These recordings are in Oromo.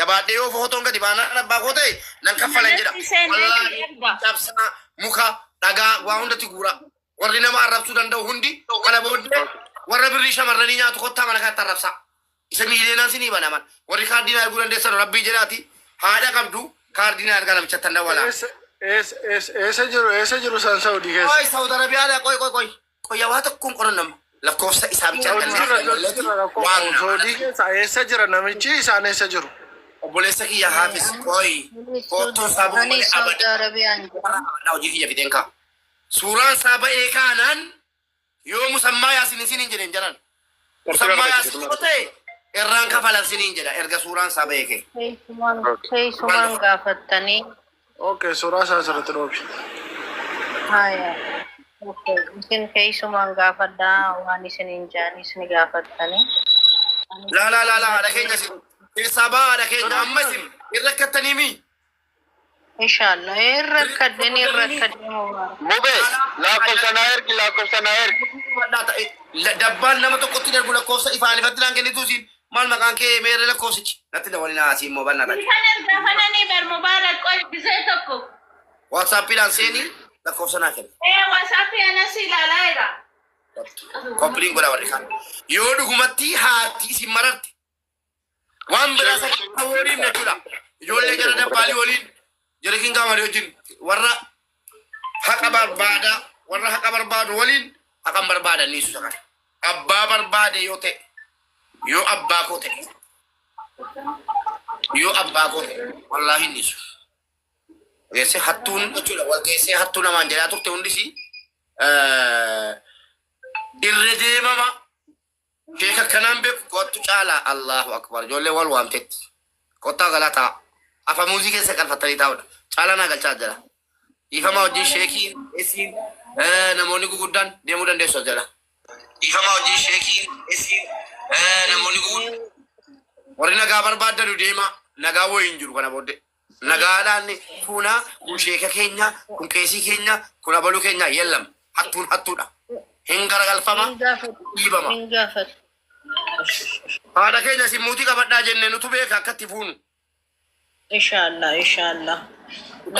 jabaadhee yoo fotoon gadi baanaan abbaa koo ta'e nan kaffalan jedha. Cabsaa muka dhagaa waa hundatti guura. Warri nama arrabsuu danda'u hundi kana booddee warra birrii shamarranii nyaatu kottaa mana kanatti arrabsaa. Isa miileenaan sinii banaman. Warri kaardinaa arguu dandeessan rabbii jedhaati. Haadha qabdu kaardinaa argaa namichatti na walaa. Eessa jiru san Saudi keessa? Qoy Saudi Arabiyaadha qoy. Qoyyaa waa tokkoon qoran nama. Lakkoofsa isaa bicha Saudi keessa eessa jira namichi isaan eessa jiru? Obboleessa kiyya Haafis qoy. Footoo isaa bu'uulee Saudi Arabiyaan jira. hojii kiyya fideen kaa. Suuraan isaa ba'ee kaanaan yoo musammaa yaasin isiniin jedheen jedhan. Musammaa yaasin yoo ta'e irraan kafalan isiniin jedha erga suuraan isaa ba'ee kee. Keessumaan gaafattanii. Okay, suuraa isaa asirratti dhoobi. Haya. Isin keessumaan gaafadhaa waan isiniin jaanis ni gaafattanii. La haadha keenya sin keessaa ba'aa haadha keenya amma isin irra rakkattanii mii. Inshallah irrakkadden Mube lakkoofsa na ergi. Dabbaan nama tokkotti darbu lakkoofsa ifaan ifatti laan kennitu isin maal maqaan kee meerre lakkoofsichi natti dawalina asii immoo banna taate. Fanani bar mubarak qol bisee tokko. WhatsAppiidhaan seenii lakkoofsa naa kenna. WhatsApp ana si lalaira. Kompliin godha warri kaan. Yoo dhugumatti haati isin mararte waan biraa sakka waliin jechuudha. Ijoollee jara dabbaalii waliin jara kingaa malee wajjin warra haqa barbaadu waliin haqan barbaadan niisu sakan. Abbaa barbaade yoo ta'e yoo abbaa koo ta'e wallaahi niisu. Geessee hattuun jechuudha wal geessee hattuu namaan jedhaa turte hundisi irra deemama. Sheeka kanaan beeku kottu caalaa Allahu akbar ijoollee wal waamtetti kottaa galataa afa muuzii keessa qalfattanii taa'udha caalaa naa galchaa jira. Dhiifama wajjin sheekii esiin namoonni guguddaan deemuu dandeessu jira. Dhiifama wajjin sheekii esiin namoonni guguddaan warri nagaa barbaadanu deema nagaa wayiin jiru kana booddee. Nagaadhaan kuna kun sheeka keenya kun qeesii keenya kun abaluu keenya yellam hattuudha. Hin garagalfama dhiibama. Haadha keenya simmuutii qabadhaa jennee nutu beeka akkatti fuunu. Inshallah.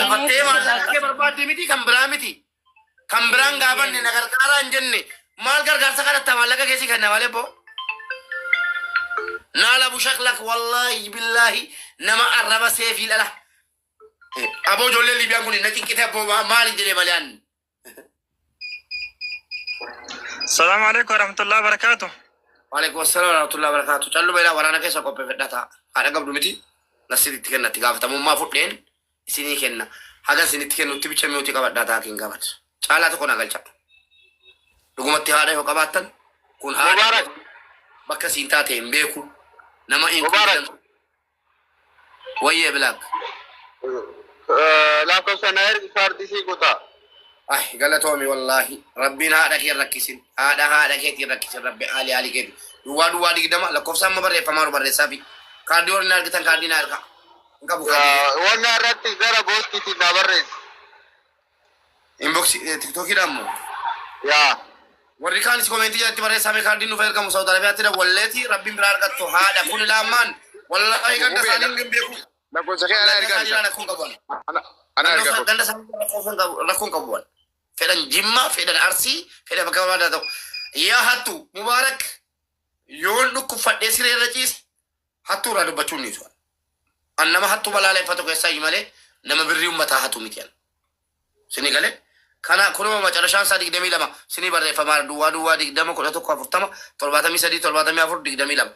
Fattee maallaqee barbaadde miti kan biraa miti. Kan biraan gaafanne na gargaaraa hin jenne maal gargaarsa kadhatta maallaqa keessi kenna malee boo. Naala bushaklak wallahi billahi nama arraba seefii dhala. Aboo ijoollee Liibiyaan kun na cinqite abboo maali jedhee malee anni. Assalamu alaikum warahmatullahi wabarakatuh. Waalaikum assalam warahmatullahi wabarakatuh. Callu beelaa waraana keessa qopheeffadhaa ta'a. Haadha qabdu miti nasiritti kennatti gaafatamummaa fudheen isinii kenna. Haga isinitti kennutti bicha mi'ootii qabadhaa ta'a kiin gaafatu. Caalaa tokko na galcha. Dhugumatti haadha yoo qabaattan kun haadha bakka siin taate hin beeku. Nama hin kuulan. Wayyee bilaak. Lakkoofsa na ergi kaardisii kutaa. Ay galatoomi wallahi rabbiin haadha kee rakkisin haadha keetiin rakkisin rabbi ali keeti duwwaa digdama lakkoofsa amma barreeffamaa barreessaa fi kaardii warri argitan kaardii na argaa hin qabu Wanna irratti gara boostiitti na barreessi. inbox tiktokiidhaan moo Yaa. warri kaanis komentii jalatti barreessame kaardiin nuuf ergamu Saudi Arabiyaatti walleeti rabbiin biraa argattu haadha kun ilaamaan wallahi ganda isaanii hin beeku Lakkoofsa kee ana ergaa. Ana ergaa. ganda isaanii rakkoon qabu fedhan Jimmaa fedhan Arsii fedhan bakka barbaadaa ta'u yaa hattu Mubaarak yoon dhukkubfadhee siree irra ciise hattuu irraa dubbachuun ni tu'a. An nama hattuu balaaleffatu keessaa malee nama birrii uummataa hattuu miti an. Sini galee kana kunuma macarashaan isaa 22 sini barreeffamaa duwwaa 20 11 40 73 74 22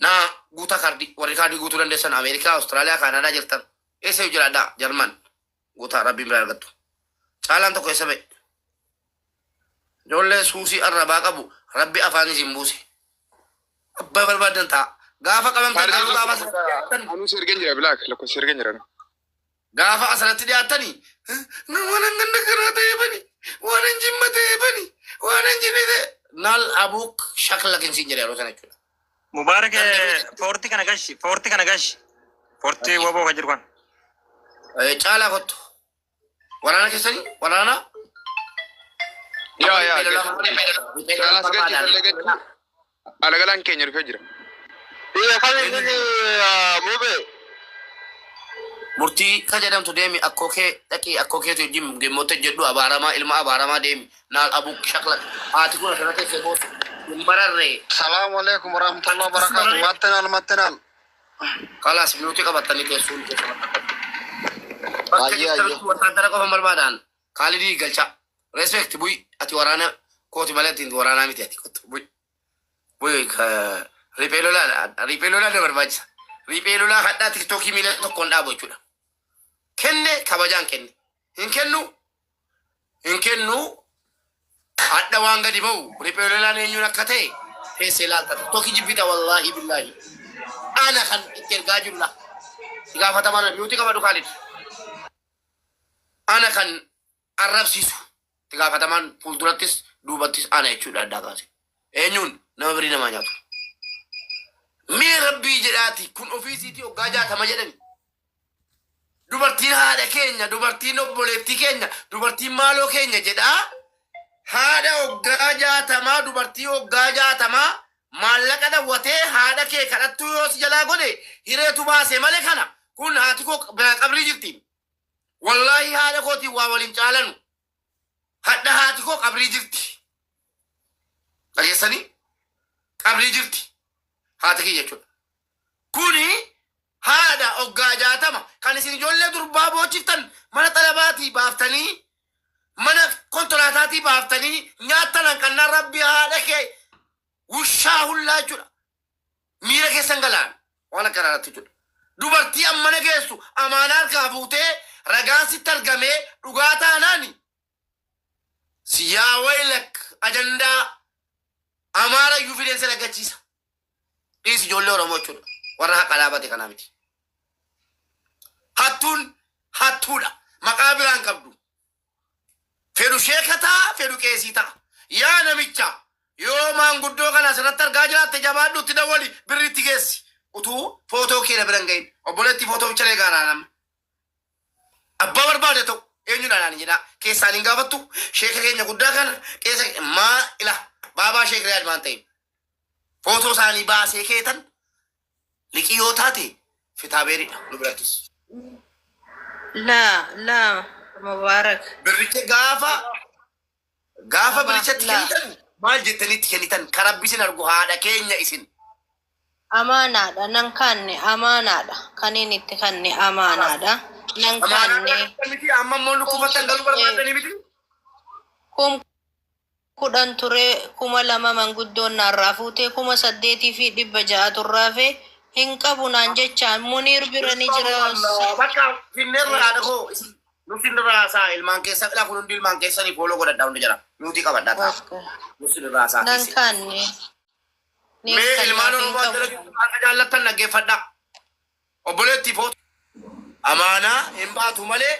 na guutaa kaardii warri kaardii guutuu dandeessan Ameerikaa Austraaliyaa Kaanaadaa jirtan eessa jiraadhaa Jarman guutaa rabbiin biraa argattu. Caalaan tokko eessa ba'e. Ijoollee suusii arrabaa qabu rabbi afaan isin buuse. Abbaa barbaadan ta'a. Gaafa qabamtan garuu gaafa Anu sergen jira bilaak lakkoofsa sergen jira. gaafa asirratti dhiyaattanii waan hangana kanaa ta'ee bani waan hin jimma ta'ee bani waan hin jinne ta'e naal abuuk shakla kinsiin jedhe yeroo sana jechuudha. Mubarak forti kana gashi. Forti waboo ka jiru kan. Caalaa kottu. Waraana keessanii waraana. Yaa. Alagalaan keenya dhufee jira. Biyya kamitti mube Bultii ka jedhamtu deemi akkoo kee dhaqii akkoo keetu wajjin gemmoota jedhu abaaramaa ilma abaaramaa deemi naal abu shakla haati kun asirratti keessee boosu hin bararree. Salaamu alaikum warahmatullahi wabarakatuh. Mattenal. Kalaas minuutii qabatanii teessuun keessa bakka jirtu waraana qofa barbaadan kaalidii galcha respect buy ati waraana kooti malee ati waraanaa miti ati buy ripeelola da barbaachisa ripeelola hadhaa tiktokii miila tokkoon dhaabu jechuudha. Kenne kabajaan kenne hin kennu hadha waan gadi ba'u ripeelolaan eenyuun akka ta'e teessee laalta tiktokii jibbita wallaahi billaahi ana kan itti ergaa jiru la gaafatamaan minuutii qabadu kaalid ana kan arrabsiisu itti gaafatamaan fuuldurattis duubattis ana jechuudha addaa kaase eenyuun nama birii namaa nyaatu mee rabbii jedhaati kun ofiisiitii hoggaa 60 jedhani dubartiin haadha keenya dubartiin obboleettii keenya dubartiin maaloo keenya jedhaa haadha hoggaa 60 dubartii hoggaa 60 maallaqa dhawwatee haadha kee kadhattuu yoo si jalaa godhe hireetu baase malee kana kun haati koo qabrii jirti wallahi haadha kootiin waa waliin caalanu hadha haati koo qabrii jirti dhageessanii qabrii jirti haati kiyya jechuudha kuni haadha hoggaa 60 kan isin ijoollee durbaa boochiftan mana xalabaatii baaftanii mana kontolaataatii baaftanii nyaattan hanqannaa rabbi haadha kee Ushaa hullaa jechuudha. Miira keessan galaan waan akka irratti jechuudha. Dubartii ammana geessu amaanaa harkaa fuutee ragaan sitti argamee dhugaa taanaani. Siyaa waylak ajandaa amaara iyyuu fideensa laggachiisa. Dhiisi ijoollee Oromoo jechuudha. Warra haqa dhaabate kanaa miti. Hattuudha. Maqaa biraan qabdu. Fedhu sheekataa fedhu qeesii ta'a. Yaa namichaa. Yoo maanguddoo kana asirratti argaa jiraatte jabaadhuutti dawwali birriitti geessi utuu footoo keenya biran gahin obboleetti footoo bichalee gaaraa nama abbaa barbaade ta'u eenyuudhaan jedhaa keessaan hin gaafattu sheeka keenya guddaa kana keessa maa ila baabaa sheekiree admaan ta'e footoo isaanii baasee keetan liqii yoo taate fitaabeeriidha nu birattis. La Mubaarak. Birricha gaafa birichatti kennitan maal jettanitti kennitan karabbisin argu haadha keenya isin. Amaanaadha nan kanne amaanaadha kaniin itti kanne amaanaadha nan kanne. Amma immoo lukkufatan galuu barbaadanii miti. Kudhan ture 2,000 manguddoon narraa fuutee 8,600 turraafe hin qabu naan jechaan Muniir bira ni jira. Bakka finneerra haadha koo nufinirraa saa ilmaan keessa kun hundi ilmaan keessanii fooloo godhadhaa hundi jira nuti qabadhaa ta'a nufinirraa saa nan kanne. Mee ilmaan Oromoo akka jaallattan dhaggeeffadhaa obboleetti footoo amaanaa hin baatu malee